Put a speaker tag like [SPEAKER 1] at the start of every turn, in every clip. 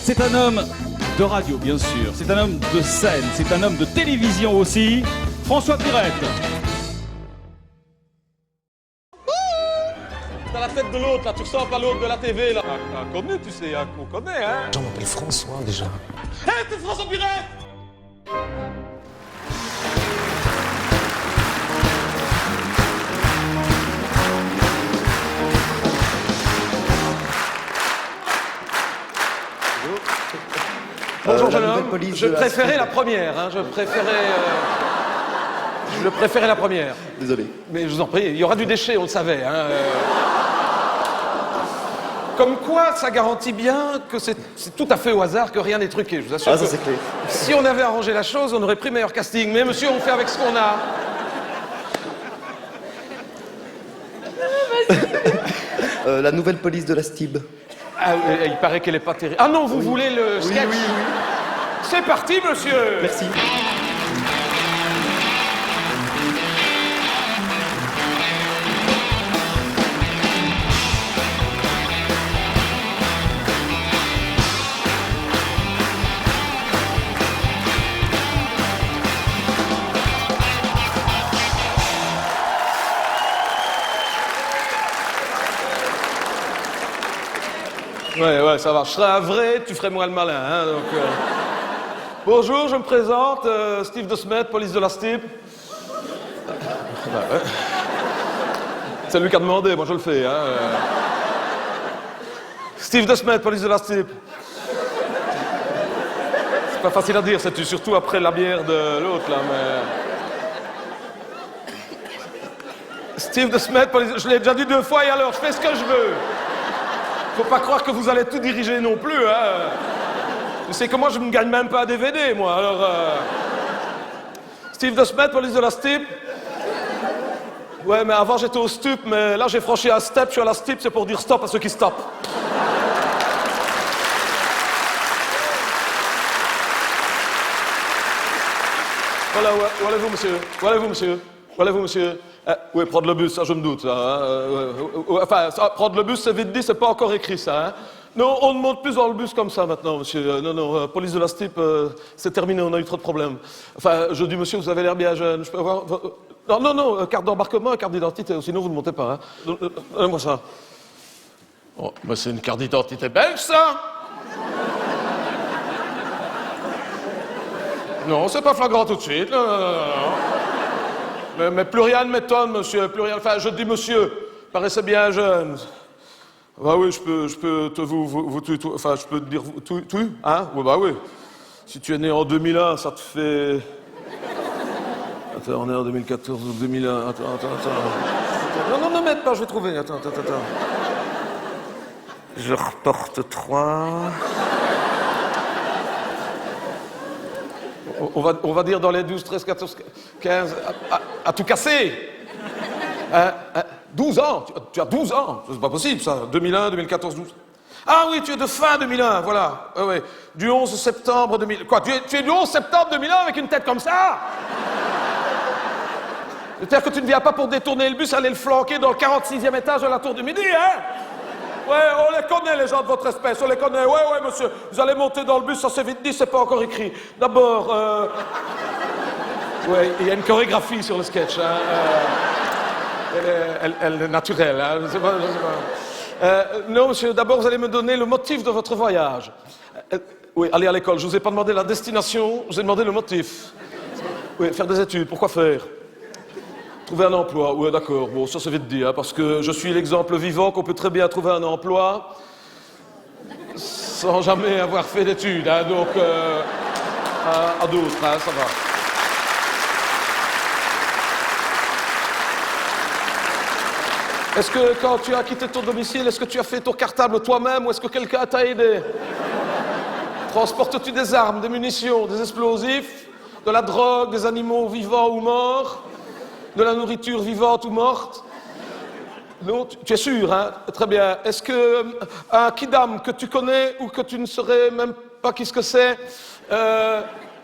[SPEAKER 1] C'est un homme de radio, bien sûr. C'est un homme de scène. C'est un homme de télévision aussi. François Pirette.
[SPEAKER 2] T'as la tête de l'autre, là. Tu ressembles à l'autre de la TV, là. Connu, tu sais, on connaît, hein.
[SPEAKER 3] Je m'appelle François, déjà.
[SPEAKER 2] Hé, t'es François Pirette!
[SPEAKER 3] Bonjour, jeune homme.
[SPEAKER 2] Je préférais la première, hein. Je préférais la première.
[SPEAKER 3] Désolé.
[SPEAKER 2] Mais je vous en prie, il y aura du déchet, on le savait, hein. Comme quoi, ça garantit bien que c'est tout à fait au hasard, que rien n'est truqué, je vous assure.
[SPEAKER 3] Ah, ça
[SPEAKER 2] que
[SPEAKER 3] c'est clair.
[SPEAKER 2] si on avait arrangé la chose, on aurait pris meilleur casting. Mais monsieur, on fait avec ce qu'on a.
[SPEAKER 3] La nouvelle police de la STIB.
[SPEAKER 2] Ah, il paraît qu'elle est pas terrible. Ah non, vous voulez le sketch?
[SPEAKER 3] Oui.
[SPEAKER 2] C'est parti, monsieur.
[SPEAKER 3] Merci.
[SPEAKER 2] Ouais, ça va. Je serais un vrai, tu ferais moi le malin, hein, donc... Bonjour, je me présente, Steve De Smet, police de la STIB. Ouais. C'est lui qui a demandé, moi je le fais, hein. Steve De Smet, police de la STIB. C'est pas facile à dire, c'est surtout après la bière de l'autre, là, mais... Steve De Smet, police... Je l'ai déjà dit 2 fois, et alors, je fais ce que je veux. Faut pas croire que vous allez tout diriger non plus, hein. Tu sais que moi, je ne gagne même pas à DVD, moi, alors... Steve De Smet, police de la STIB. Ouais, mais avant, j'étais au stup, mais là, j'ai franchi un step, je suis à la STIB, c'est pour dire stop à ceux qui stoppent. Voilà, où allez-vous, monsieur? Où allez-vous, monsieur? Où allez-vous, monsieur? Oui, prendre le bus, ça je me doute. Ça, hein. Enfin, ça, prendre le bus, c'est vite dit, c'est pas encore écrit ça. Hein. Non, on ne monte plus dans le bus comme ça maintenant, monsieur. Non, police de la STIB, c'est terminé, on a eu trop de problèmes. Enfin, je dis, monsieur, vous avez l'air bien jeune, je peux avoir... Non, carte d'embarquement et carte d'identité, sinon vous ne montez pas. Hein. Donnez-moi ça. Oh, mais c'est une carte d'identité belge, ça? Non, c'est pas flagrant tout de suite, non. Mais plus rien ne m'étonne, monsieur, plus rien. Enfin, je dis monsieur, paraissez bien jeune. Bah oui, je peux te vous enfin, je peux te dire tu, hein? Oui, bah oui. Si tu es né en 2001, ça te fait... Attends, on est en 2014 ou 2001. Attends. Non, m'aide pas, je vais trouver. Attends. Je reporte 3... On va dire dans les 12, 13, 14, 15, à tout casser. 12 ans, tu as 12 ans, c'est pas possible ça, 2001, 2014, 12. Ah oui, tu es de fin 2001, voilà. Ouais. Du 11 septembre 2000. Quoi, tu es du 11 septembre 2001 avec une tête comme ça? C'est-à-dire que tu ne viens pas pour détourner le bus, aller le flanquer dans le 46e étage de la Tour du Midi, hein? Ouais, on les connaît, les gens de votre espèce, on les connaît. Ouais, monsieur, vous allez monter dans le bus, ça c'est vite dit, c'est pas encore écrit. D'abord, ouais, il y a une chorégraphie sur le sketch, hein. Elle est naturelle, hein. Je sais pas. Non, monsieur, d'abord, vous allez me donner le motif de votre voyage. Oui, aller à l'école. Je vous ai pas demandé la destination, je vous ai demandé le motif. Oui, faire des études, pourquoi faire? Trouver un emploi, oui, d'accord, bon, ça c'est vite dit, hein, parce que je suis l'exemple vivant qu'on peut très bien trouver un emploi sans jamais avoir fait d'études, hein, donc à d'autres, hein, ça va. Est-ce que quand tu as quitté ton domicile, est-ce que tu as fait ton cartable toi-même ou est-ce que quelqu'un t'a aidé? Transportes-tu des armes, des munitions, des explosifs, de la drogue, des animaux vivants ou morts? De la nourriture vivante ou morte? Non, tu es sûr, hein? Très bien. Est-ce que un kidam que tu connais ou que tu ne saurais même pas qui ce que c'est,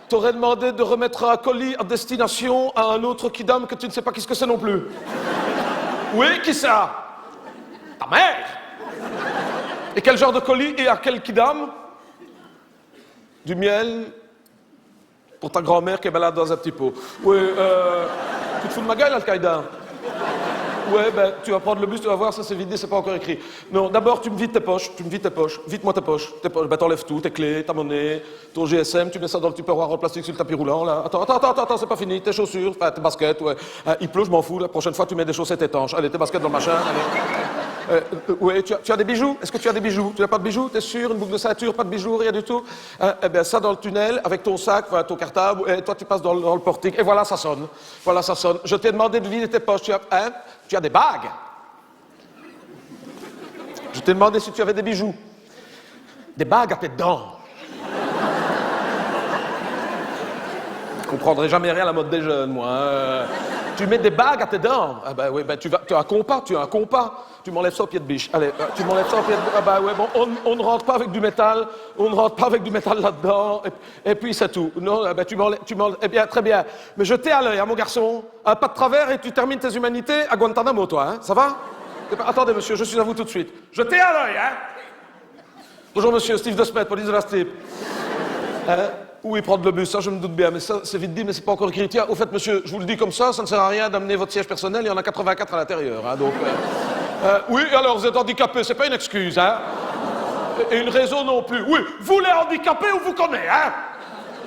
[SPEAKER 2] t'aurait demandé de remettre un colis à destination à un autre kidam que tu ne sais pas qui ce que c'est non plus? Oui, qui ça? Ta mère? Et quel genre de colis et à quel kidam? Du miel pour ta grand-mère qui est malade dans un petit pot. Oui, tu te fous de ma gueule, Al-Qaïda? Ouais, ben, tu vas prendre le bus, tu vas voir, ça c'est vidé, c'est pas encore écrit. Non, d'abord, tu me vides tes poches, Vide-moi tes poches. Ben, t'enlèves tout, tes clés, ta monnaie, ton GSM, tu mets ça dans le tupperware en plastique sur le tapis roulant, là. Attends, c'est pas fini. Tes chaussures, tes baskets, ouais. Il pleut, je m'en fous, la prochaine fois, tu mets des chaussettes étanches. Allez, tes baskets dans le machin, allez. Ouais, tu as des bijoux? Est-ce que tu as des bijoux? Tu n'as pas de bijoux? T'es sûr? Une boucle de ceinture, pas de bijoux, rien du tout? Eh bien, ça dans le tunnel, avec ton sac, voilà, ton cartable, et toi, tu passes dans le portique, et voilà, ça sonne. Voilà, ça sonne. Je t'ai demandé de vider tes poches, tu as des bagues? Je t'ai demandé si tu avais des bijoux. Des bagues à tes dents. Je comprendrai jamais rien à la mode des jeunes, moi. Tu mets des bagues à tes dents. Ah ben oui, ben tu as un compas, Tu m'enlèves ça au pied de biche. Allez, tu m'enlèves ça au pied de... Ah ben ouais, bon, on ne rentre pas avec du métal. On ne rentre pas avec du métal là-dedans. Et puis c'est tout. Non, ben tu m'enlèves... Eh bien, très bien. Mais je t'ai à l'œil, hein, mon garçon. Un pas de travers et tu termines tes humanités à Guantanamo, toi, hein. Ça va? Attendez, monsieur, je suis à vous tout de suite. Je t'ai à l'œil, hein. Bonjour, monsieur, Steve de Smet, police de la Strip. Oui, prendre le bus, ça je me doute bien, mais ça c'est vite dit, mais c'est pas encore écrit. Tiens, au fait, monsieur, je vous le dis comme ça ne sert à rien d'amener votre siège personnel, il y en a 84 à l'intérieur, hein, donc... oui, alors vous êtes handicapé, c'est pas une excuse, hein. Et une raison non plus. Oui, vous les handicapés, on vous connaît, hein.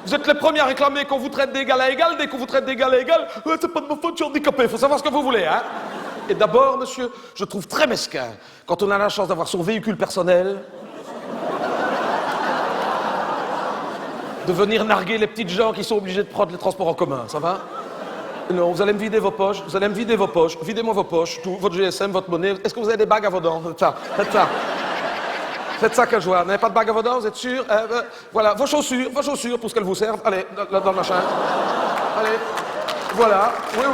[SPEAKER 2] Vous êtes les premiers à réclamer qu'on vous traite d'égal à égal, dès qu'on vous traite d'égal à égal, c'est pas de ma faute, je suis handicapé, faut savoir ce que vous voulez, hein. Et d'abord, monsieur, je trouve très mesquin, quand on a la chance d'avoir son véhicule personnel, de venir narguer les petites gens qui sont obligés de prendre les transports en commun, ça va? Non, vous allez me vider vos poches, videz-moi vos poches, tout, votre GSM, votre monnaie. Est-ce que vous avez des bagues à vos dents? Faites ça. Faites ça que je vois. Vous n'avez pas de bagues à vos dents, vous êtes sûr? Voilà, vos chaussures, pour ce qu'elles vous servent. Allez, dans le machin. Allez, voilà. Oui.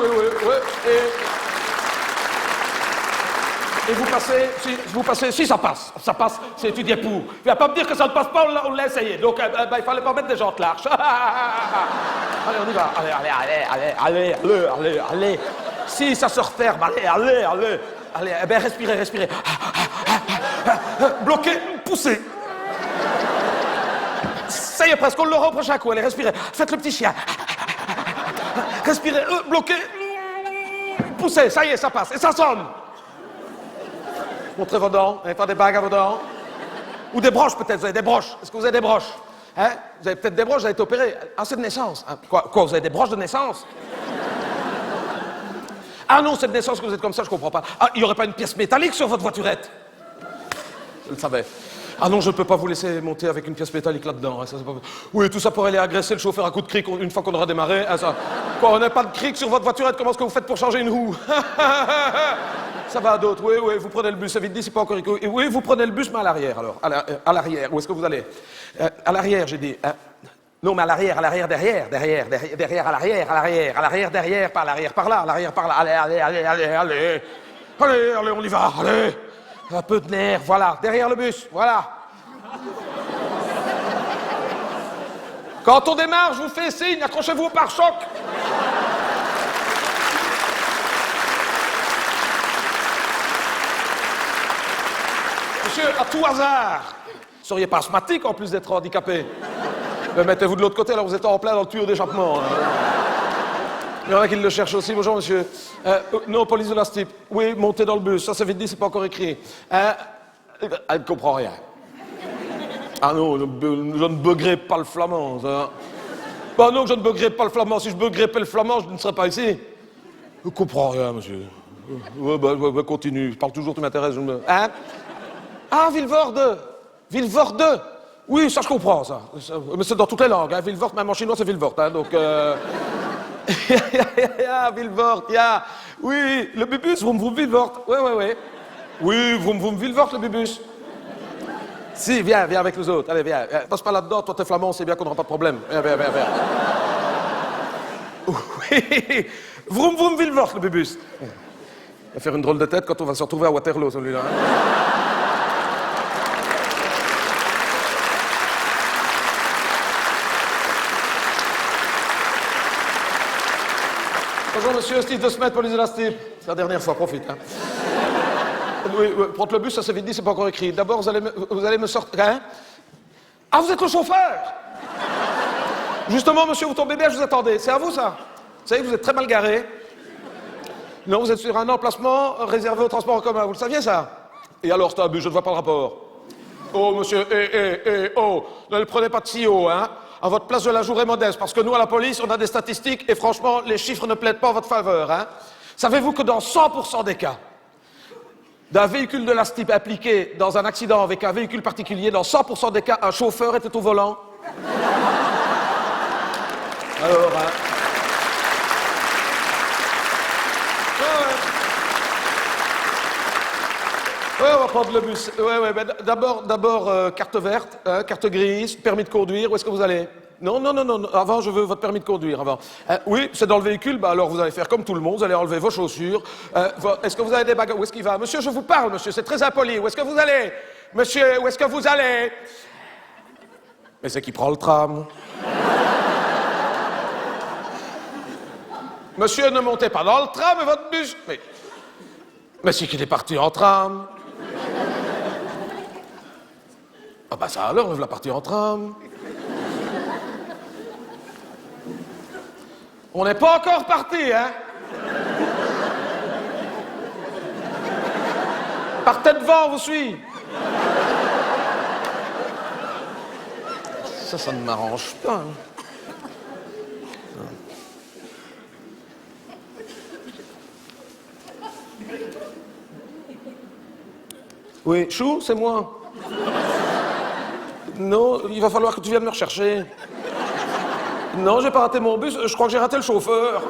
[SPEAKER 2] Et vous passez, si ça passe, c'est étudié pour. Il va pas me dire que ça ne passe pas, on l'a essayé. Donc, il fallait pas mettre des gens larges. Allez, on y va. Allez. Si ça se referme, allez. Eh bien, respirez. Bloquez, poussez. Ça y est, presque, on l'aura au prochain coup. Allez, respirez. Faites le petit chien. Respirez, bloquez. Poussez, ça y est, ça passe. Et ça sonne. Montrez vos dents, vous n'avez pas des bagues à vos dents? Ou des broches peut-être, vous avez des broches? Est-ce que vous avez des broches? Hein? Vous avez peut-être des broches, vous avez été opéré. Ah, c'est de naissance. Hein? Quoi, vous avez des broches de naissance? Ah non, c'est de naissance que vous êtes comme ça, je comprends pas. Ah, il n'y aurait pas une pièce métallique sur votre voiturette? Je le savais. Ah non, je ne peux pas vous laisser monter avec une pièce métallique là-dedans. Hein, ça, pas... Oui, tout ça pour aller agresser le chauffeur à coups de cric une fois qu'on aura démarré. Hein, ça... Quoi, on n'a pas de cric sur votre voiturette, comment est-ce que vous faites pour changer une roue? Ça va à d'autres, oui, vous prenez le bus, ça vite dit, c'est pas encore écrit. Oui, vous prenez le bus, mais à l'arrière, alors. À l'arrière, où est-ce que vous allez? À l'arrière, j'ai dit. Non, mais à l'arrière, derrière, à l'arrière, derrière, pas à l'arrière, par là, allez, on y va, allez. Un peu de nerf, voilà, derrière le bus, voilà. Quand on démarre, je vous fais signe, accrochez-vous au pare-choc. Monsieur, à tout hasard, vous seriez pas asthmatique en plus d'être handicapé? Mais mettez-vous de l'autre côté, alors vous êtes en plein dans le tuyau d'échappement. Hein. Il y en a qui le cherchent aussi. Bonjour, monsieur. Non, police de la Strip. Oui, montez dans le bus. Ça vite dit, c'est pas encore écrit. Elle ne comprend rien. Ah non, je ne buggerai pas le flamand, ça. Bah non, je ne buggerai pas le flamand. Si je buggerais pas le flamand, je ne serais pas ici. Je ne comprends rien, monsieur. Ouais, continue. Je parle toujours, tu m'intéresses. Hein? Ah, Vilvoorde. Oui, ça, je comprends, ça. Mais c'est dans toutes les langues. Hein. Vilvoorde, même en chinois, c'est Vilvoorde. Hein, donc... Vilvoorde, Oui, le bubus, vroom Vilvoorde. Oui. Oui, vroom Vilvoorde, le bubus. Si, viens avec nous autres. Allez, viens. Passe pas là-dedans, toi, t'es flamand, c'est bien qu'on n'aura pas de problème. Viens. Oui, vroom Vilvoorde, le bubus. Il va faire une drôle de tête quand on va se retrouver à Waterloo, celui-là. Hein. Bonjour, monsieur, Steve de Smet, police de la Strip. C'est la dernière fois, profite. Hein. Oui, prendre le bus, ça c'est vite dit, c'est pas encore écrit. D'abord, vous allez me sortir... Hein? Ah, vous êtes le chauffeur? Justement, monsieur, vous tombez bien, je vous attendais. C'est à vous, ça? Vous savez que vous êtes très mal garé. Non, vous êtes sur un emplacement réservé au transport en commun. Vous le saviez, ça? Et alors, c'est un but, je ne vois pas le rapport. Oh, monsieur, oh, ne le prenez pas de si haut, hein. À votre place, je la jouerai modeste, parce que nous, à la police, on a des statistiques, et franchement, les chiffres ne plaident pas en votre faveur, hein. Savez-vous que dans 100% des cas, d'un véhicule de la type impliqué dans un accident avec un véhicule particulier, dans 100% des cas, un chauffeur était au volant? Alors, hein. Ouais, on va prendre le bus. Ouais, ben d'abord, carte verte, hein, carte grise, permis de conduire. Où est-ce que vous allez? Non. Avant, je veux votre permis de conduire, avant. Oui, c'est dans le véhicule. Bah alors, vous allez faire comme tout le monde. Vous allez enlever vos chaussures. Est-ce que vous avez des bagages? Où est-ce qu'il va? Monsieur, je vous parle, monsieur. C'est très impoli. Où est-ce que vous allez? Monsieur, où est-ce que vous allez? Mais c'est qui prend le tram. Monsieur, ne montez pas dans le tram, mais votre bus... Mais c'est qu'il est parti en tram. Ah bah ça alors, il va partir en tram. On n'est pas encore parti, hein? Partez devant, on vous suit. Ça ne m'arrange pas. Hein. Oui, Chou, c'est moi. Non, il va falloir que tu viennes me rechercher. Non, j'ai pas raté mon bus, je crois que j'ai raté le chauffeur.